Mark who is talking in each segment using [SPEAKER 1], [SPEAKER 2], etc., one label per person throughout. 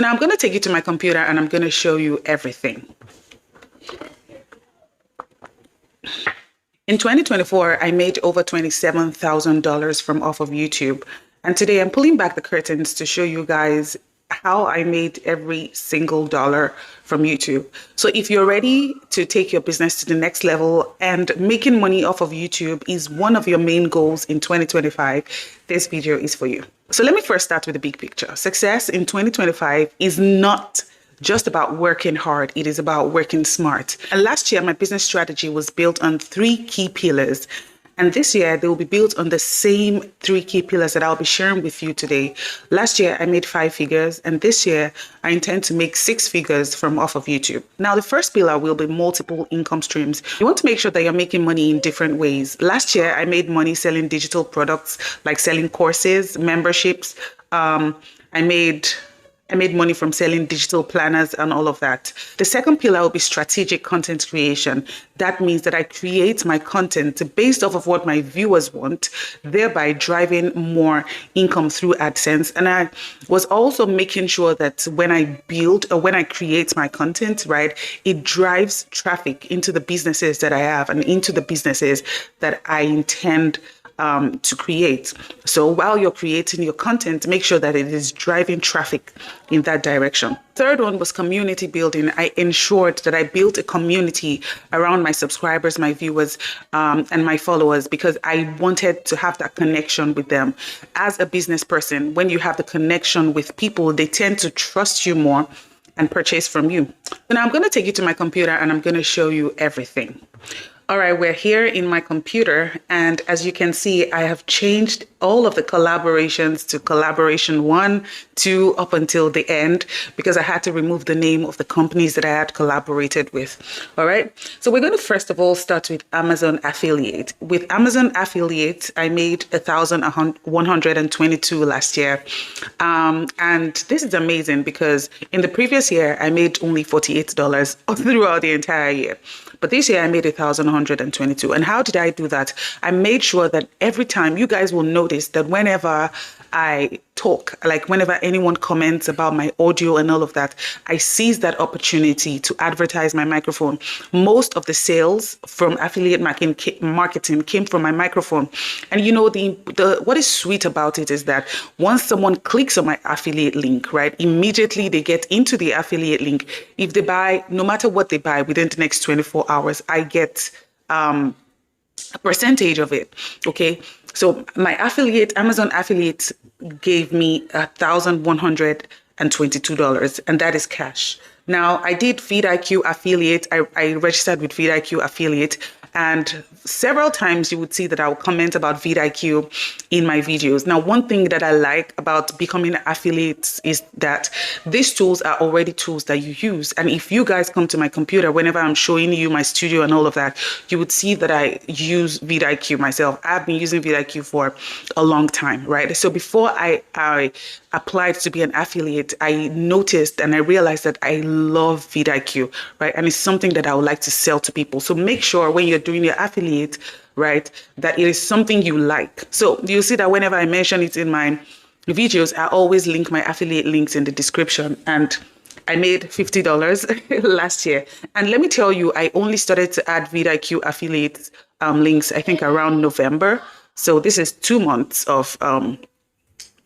[SPEAKER 1] Now I'm going to take you to my computer and I'm going to show you everything. In 2024, I made over $27,000 from off of YouTube. And today I'm pulling back the curtains to show you guys how I made every single dollar from YouTube. So if you're ready to take your business to the next level and making money off of YouTube is one of your main goals in 2025, this video is for you. So let me first start with the big picture. Success in 2025 is not just about working hard. It is about working smart. And last year, my business strategy was built on 3 key pillars. And this year, they will be built on the same 3 key pillars that I'll be sharing with you today. Last year, I made 5 figures. And this year, I intend to make 6 figures from off of YouTube. Now, the first pillar will be multiple income streams. You want to make sure that you're making money in different ways. Last year, I made money selling digital products, like selling courses, memberships. I made money from selling digital planners and all of that. The second pillar will be strategic content creation. That means that I create my content based off of what my viewers want, thereby driving more income through AdSense. And I was also making sure that when I build or when I create my content, right, it drives traffic into the businesses that I have and into the businesses that I intend to create. So while you're creating your content, make sure that it is driving traffic in that direction. Third one was community building. I ensured that I built a community around my subscribers, my viewers, and my followers, because I wanted to have that connection with them. As a business person, when you have the connection with people, they tend to trust you more and purchase from you. So now I'm going to take you to my computer and I'm going to show you everything. All right, we're here in my computer, and as you can see, I have changed all of the collaborations to collaboration 1, 2, up until the end, because I had to remove the name of the companies that I had collaborated with. All right, so we're going to first of all start with Amazon affiliate. With Amazon affiliate, I made 1,122 last year. And this is amazing because in the previous year, I made only $48 throughout the entire year. But this year I made 1,122. And how did I do that? I made sure that every time, you guys will notice that whenever I talk, like whenever anyone comments about my audio and all of that, I seize that opportunity to advertise my microphone. Most of the sales from affiliate marketing came from my microphone. And you know, what is sweet about it is that once someone clicks on my affiliate link, right, immediately they get into the affiliate link. If they buy, no matter what they buy within the next 24 hours, I get a percentage of it. Okay. So my Amazon affiliate gave me $1,122, and that is cash. Now I did VidIQ affiliate. I registered with VidIQ affiliate, and several times you would see that I will comment about VidIQ in my videos. Now, one thing that I like about becoming affiliates is that these tools are already tools that you use. And if you guys come to my computer, whenever I'm showing you my studio and all of that, you would see that I use VidIQ myself. I've been using VidIQ for a long time, right? So before I applied to be an affiliate, I noticed and I realized that I love VidIQ, right? And it's something that I would like to sell to people. So make sure when you're doing your affiliate, right, that it is something you like. So you'll see that whenever I mention it in my videos, I always link my affiliate links in the description. And I made $50 last year. And let me tell you, I only started to add VidIQ affiliate links, I think around November. So this is 2 months of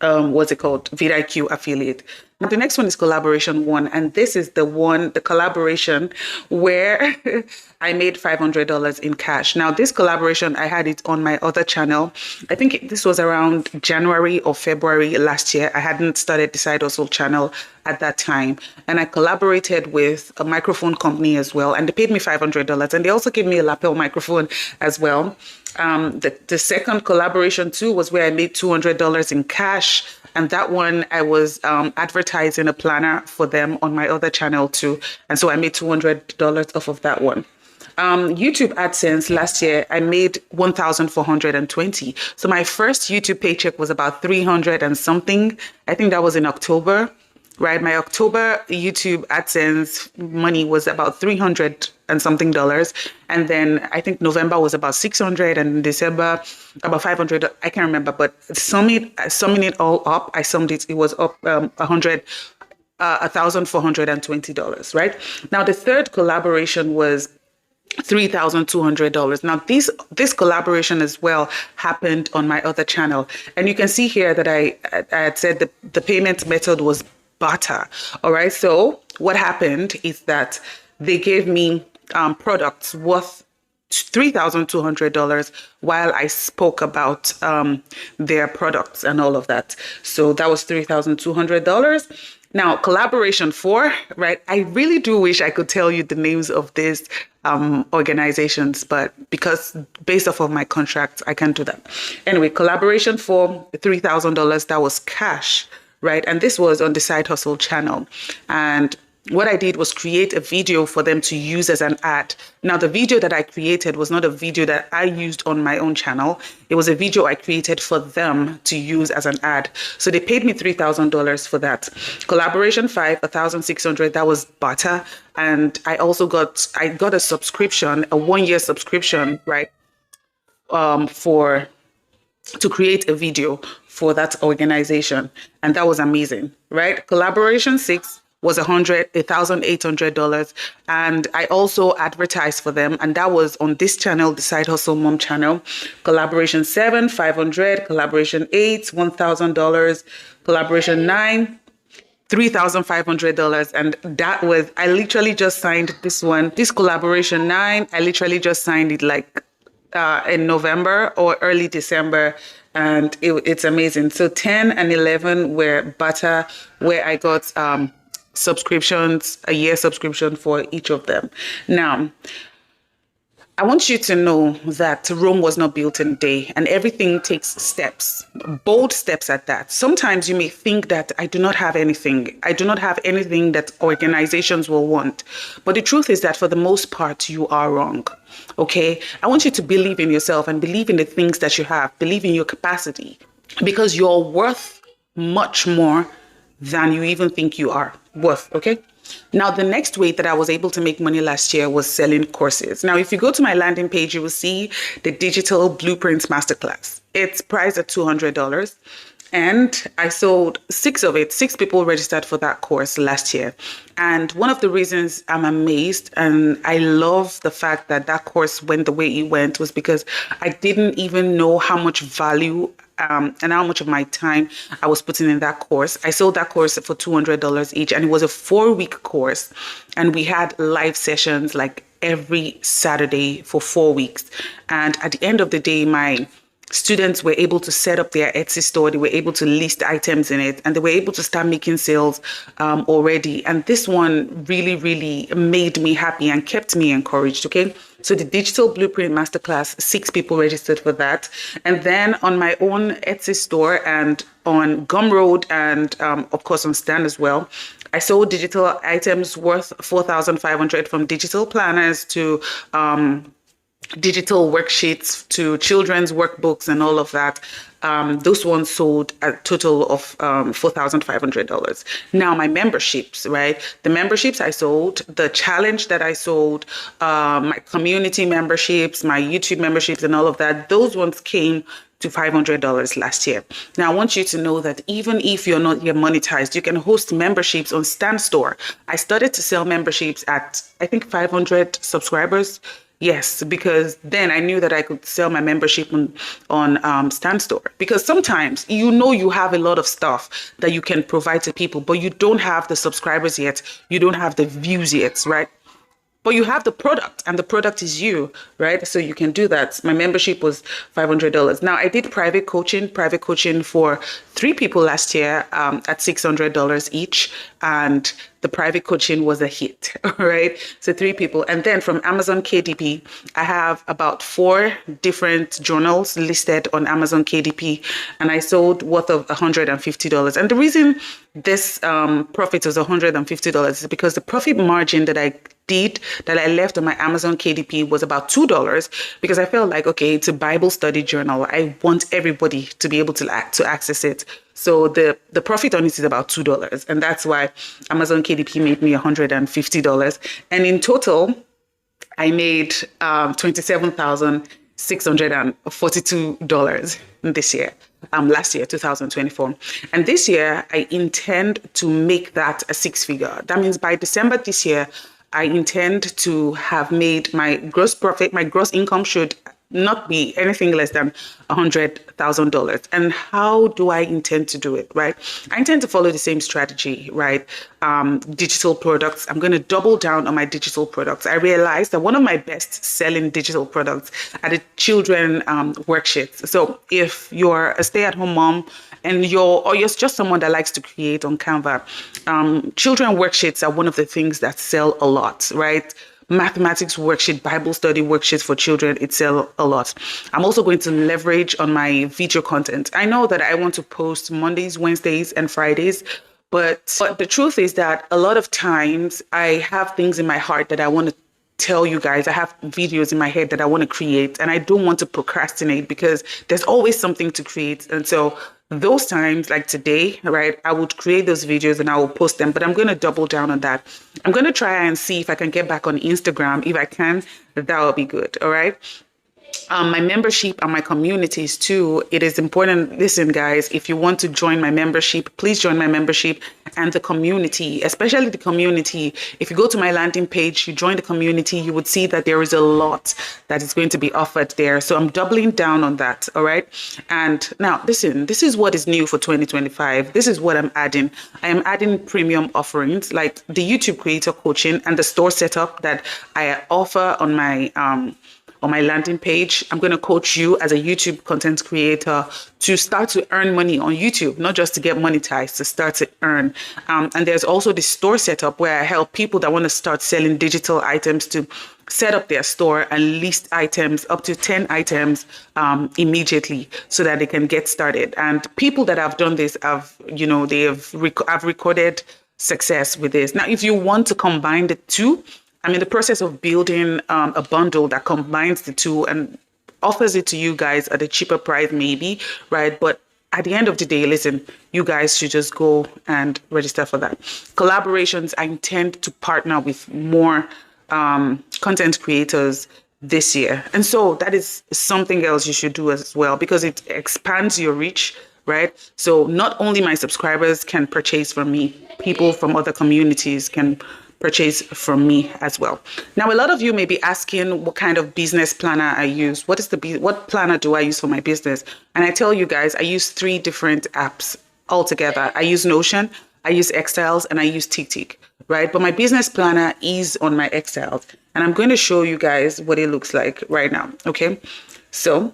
[SPEAKER 1] VidIQ affiliate. Now the next one is collaboration 1, and this is the collaboration where I made $500 in cash. Now this collaboration, I had it on my other channel. I think this was around January or February last year. I hadn't started the Side Hustle channel at that time, and I collaborated with a microphone company as well, and they paid me $500, and they also gave me a lapel microphone as well. The second collaboration too was where I made $200 in cash, and that one I was advertising a planner for them on my other channel too, and so I made $200 off of that one. YouTube AdSense last year, I made 1,420. So my first YouTube paycheck was about 300 and something. I think that was in October, right? My October YouTube AdSense money was about 300 and something dollars. And then I think November was about 600 and December about 500. I can't remember, but summing it all up, it was up 100 $1,420, right? Now, the third collaboration was $3,200. Now, this collaboration as well happened on my other channel, and you can see here that I had said the payment method was barter. All right. So what happened is that they gave me products worth $3,200 while I spoke about their products and all of that. So that was $3,200. Now, collaboration 4, right? I really do wish I could tell you the names of these organizations, but because based off of my contract, I can't do that. Anyway, collaboration 4, $3,000, that was cash, right? And this was on the Side Hustle channel. And what I did was create a video for them to use as an ad. Now, the video that I created was not a video that I used on my own channel. It was a video I created for them to use as an ad. So they paid me $3,000 for that. Collaboration 5, $1,600, that was barter. And I also got a subscription, a 1-year subscription, right? To create a video for that organization. And that was amazing, right? Collaboration 6 was $1,800. And I also advertised for them. And that was on this channel, the Side Hustle Mom channel. Collaboration 7, $500. Collaboration 8, $1,000. Collaboration 9, $3,500. And that was, I literally just signed this one. This collaboration 9, I literally just signed it like in November or early December. And it's amazing. So 10 and 11 were barter, where I got subscriptions, a year subscription for each of them. Now, I want you to know that Rome was not built in a day, and everything takes steps, bold steps at that. Sometimes you may think that I do not have anything. I do not have anything that organizations will want. But the truth is that for the most part, you are wrong. Okay? I want you to believe in yourself and believe in the things that you have, believe in your capacity, because you're worth much more than you even think you are worth, okay? Now, the next way that I was able to make money last year was selling courses. Now, if you go to my landing page, you will see the Digital Blueprints Masterclass. It's priced at $200. And I sold 6 of it. 6 people registered for that course last year. And one of the reasons I'm amazed and I love the fact that that course went the way it went was because I didn't even know how much value and how much of my time I was putting in that course. I sold that course for $200 each, and it was a 4-week course. And we had live sessions like every Saturday for 4 weeks. And at the end of the day, my students were able to set up their Etsy store. They were able to list items in it, and they were able to start making sales already. And this one really, really made me happy and kept me encouraged. Okay. So the Digital Blueprint Masterclass, 6 people registered for that. And then on my own Etsy store and on Gumroad and of course on Stan as well, I sold digital items worth $4,500, from digital planners to digital worksheets to children's workbooks and all of that. Those ones sold a total of $4,500. Now, my memberships, right? The memberships I sold, the challenge that I sold, my community memberships, my YouTube memberships and all of that, those ones came to $500 last year. Now, I want you to know that even if you're not yet monetized, you can host memberships on Stan Store. I started to sell memberships at, I think, 500 subscribers. Yes, because then I knew that I could sell my membership on Stan Store. Because sometimes you have a lot of stuff that you can provide to people, but you don't have the subscribers yet. You don't have the views yet, right? But you have the product, and the product is you, right? So you can do that. My membership was $500. Now, I did private coaching for 3 people last year at $600 each. And the private coaching was a hit, right? So 3 people. And then from Amazon KDP, I have about 4 different journals listed on Amazon KDP, and I sold worth of $150. And the reason this profit was $150 is because the profit margin that I left on my Amazon KDP was about $2, because I felt like, okay, it's a Bible study journal. I want everybody to be able to access it. So the profit on it is about $2. And that's why Amazon KDP made me $150. And in total, I made $27,642 this year. last year, 2024. And this year, I intend to make that a six figure. That means by December this year, I intend to have made my gross profit, my gross income should not be anything less than $100,000. And how do I intend to do it, right? I intend to follow the same strategy, right? Digital products. I'm going to double down on my digital products. I realized that one of my best selling digital products are the children worksheets. So if you're a stay-at-home mom and you're just someone that likes to create on Canva, children worksheets are one of the things that sell a lot, right? Mathematics worksheet, Bible study worksheets for children, it sells a lot. I'm also going to leverage on my video content. I know that I want to post Mondays, Wednesdays, and Fridays, but the truth is that a lot of times I have things in my heart that I want to tell you guys. I have videos in my head that I want to create, and I don't want to procrastinate because there's always something to create. And so those times, like today, right, I would create those videos and I will post them, but I'm going to double down on that. I'm going to try and see if I can get back on Instagram. If I can, that will be good. All right. My membership and my communities too. It is important. Listen, guys, if you want to join my membership, please join my membership and the community, especially the community. If you go to my landing page, you join the community, you would see that there is a lot that is going to be offered there. So I'm doubling down on that. All right. And now listen, this is what is new for 2025. This is what I'm adding. I am adding premium offerings like the YouTube creator coaching and the store setup that I offer on my landing page. I'm going to coach you as a YouTube content creator to start to earn money on YouTube, not just to get monetized, to start to earn. And there's also the store setup where I help people that want to start selling digital items to set up their store and list items, up to 10 items immediately so that they can get started. And people that have done this have recorded success with this. Now, if you want to combine the two, I'm in the process of building a bundle that combines the two and offers it to you guys at a cheaper price, maybe, right? But at the end of the day, listen, you guys should just go and register for that. Collaborations, I intend to partner with more content creators this year. And so that is something else you should do as well, because it expands your reach, right? So not only my subscribers can purchase from me, people from other communities can purchase from me as well. Now, a lot of you may be asking what kind of business planner I use. What planner do I use for my business? And I tell you guys, I use 3 different apps altogether. I use Notion, I use Excel, and I use TickTick, right? But my business planner is on my Excel, and I'm going to show you guys what it looks like right now. Okay, so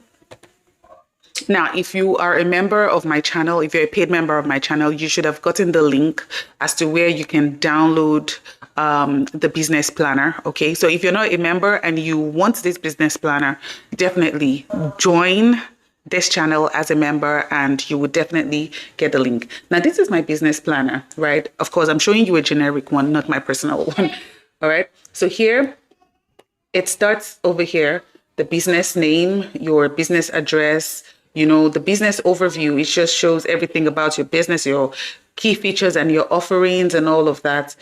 [SPEAKER 1] now, if you are a member of my channel, if you're a paid member of my channel, you should have gotten the link as to where you can download the business planner. Okay, so if you're not a member and you want this business planner, definitely join this channel as a member and you would definitely get the link. Now, this is my business planner, right? Of course, I'm showing you a generic one, not my personal one. All right, so here it starts over here, the business name, your business address, the business overview. It just shows everything about your business, your key features and your offerings and all of that.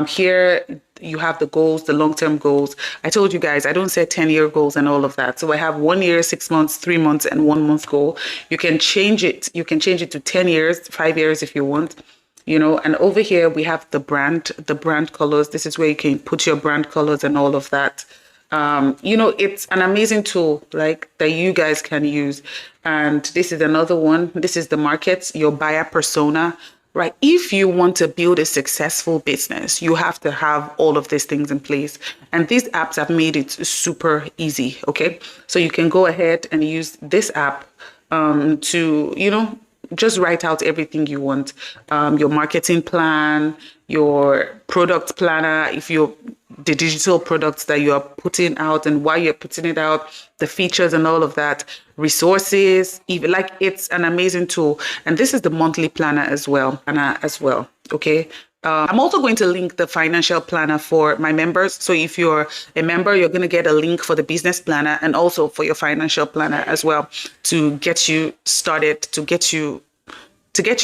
[SPEAKER 1] Here you have the goals, the long-term goals. I told you guys, I don't set 10-year goals and all of that. So I have 1 year, 6 months, 3 months, and 1 month goal. You can change it. You can change it to 10 years, 5 years if you want. And over here we have the brand colors. This is where you can put your brand colors and all of that. It's an amazing tool like that you guys can use. And this is another one. This is the markets, your buyer persona, right? If you want to build a successful business, you have to have all of these things in place. And these apps have made it super easy. Okay. So you can go ahead and use this app to, just write out everything you want. Your marketing plan, your product planner, the digital products that you are putting out and why you're putting it out, the features and all of that, resources, even it's an amazing tool. And this is the monthly planner as well. Okay. I'm also going to link the financial planner for my members. So if you're a member, you're going to get a link for the business planner and also for your financial planner as well to get you started, to get you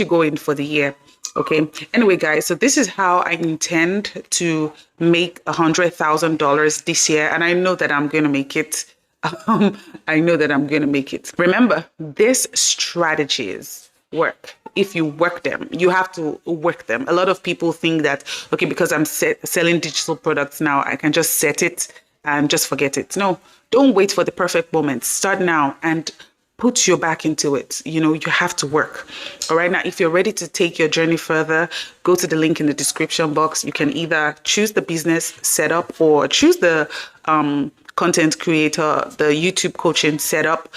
[SPEAKER 1] going for the year. Okay. Anyway, guys, so this is how I intend to make $100,000 this year. And I know that I'm going to make it. I know that I'm going to make it. Remember, these strategies work. If you work them, you have to work them. A lot of people think that, okay, because I'm selling digital products now, I can just set it and just forget it. No, don't wait for the perfect moment. Start now and put your back into it. You have to work. All right. Now, if you're ready to take your journey further, go to the link in the description box. You can either choose the business setup or choose the content creator, the YouTube coaching setup,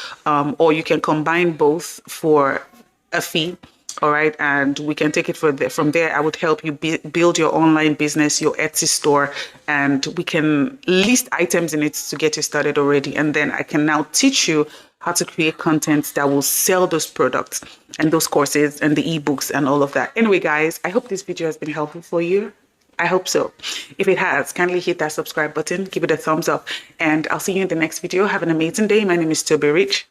[SPEAKER 1] or you can combine both for a fee. All right. And we can take it from there. I would help you build your online business, your Etsy store, and we can list items in it to get you started already. And then I can now teach you how to create content that will sell those products and those courses and the ebooks and all of that. Anyway, guys, I hope this video has been helpful for you. I hope so. If it has, kindly hit that subscribe button, give it a thumbs up, and I'll see you in the next video. Have an amazing day. My name is thetobyrich.